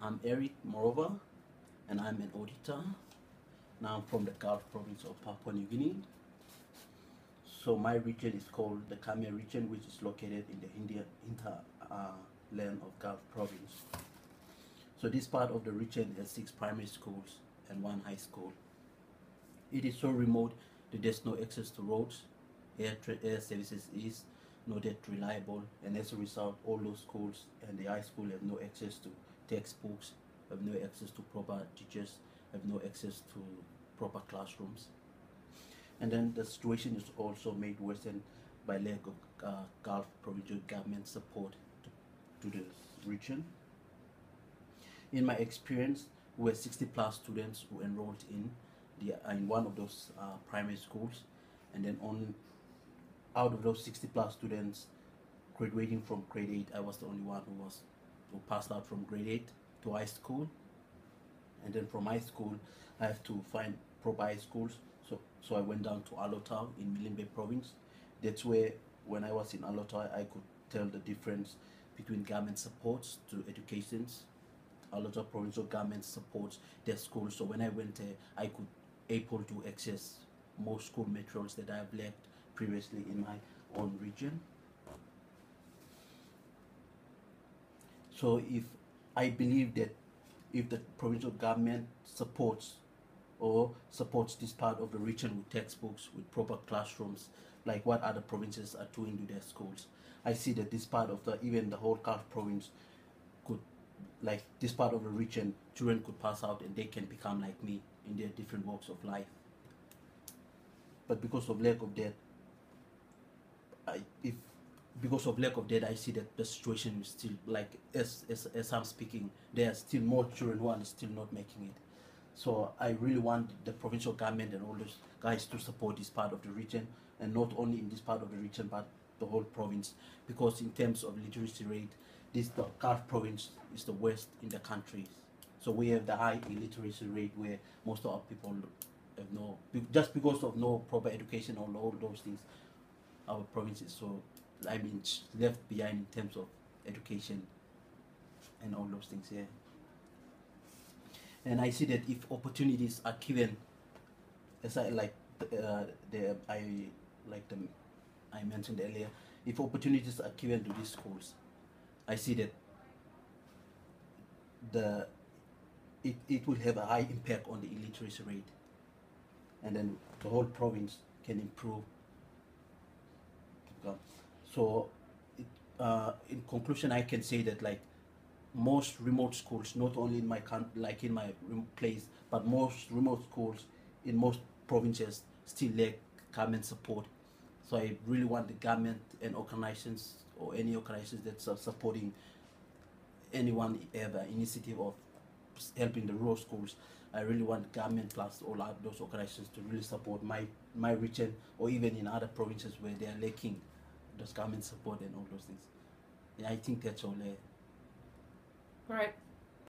I'm Eric Morova, and I'm an auditor. Now I'm from the Gulf province of Papua New Guinea. So my region is called the Khmer region, which is located in the hinterland of Gulf province. So this part of the region has 6 primary schools and 1 high school. It is so remote that there's no access to roads, air services is not that reliable, and as a result, all those schools and the high school have no access to textbooks, have no access to proper teachers, have no access to proper classrooms. And then the situation is also made worse by lack of Gulf provincial government support to the region. In my experience, we were 60 plus students who enrolled in one of those primary schools, and then out of those 60 plus students graduating from grade 8, I was the only one who passed out from grade 8 to high school. And then from high school, I have to find proper high schools. So I went down to Auditor in Milimbe province. That's where, when I was in Auditor, I could tell the difference between government supports to educations. Auditor provincial government supports their schools. So when I went there, I could able to access more school materials that I have lacked previously in my own region. So I believe that if the provincial government supports this part of the region with textbooks, with proper classrooms, like what other provinces are doing to their schools, I see that this part of even the whole Gulf province could, like this part of the region, children could pass out and they can become like me in their different walks of life. But because of lack of that, I see that the situation is still, like, as I'm speaking, there are still more children who are still not making it. So I really want the provincial government and all those guys to support this part of the region, and not only in this part of the region, but the whole province. Because in terms of literacy rate, the Gulf province is the worst in the country. So we have the high illiteracy rate where most of our people have just because of no proper education or all those things, our province is so, left behind in terms of education and all those things. Yeah. And I see that if opportunities are given, as I mentioned earlier, if opportunities are given to these schools, I see that it will have a high impact on the illiteracy rate, and then the whole province can improve. So in conclusion, I can say that, like, most remote schools, not only in my country, like in my place, but most remote schools in most provinces still lack government support. So I really want the government and organizations, or any organizations that are supporting anyone have an initiative of helping the rural schools. I really want government plus all those organizations to really support my region, or even in other provinces where they are lacking those government support and all those things. Yeah, I think that's all. Right.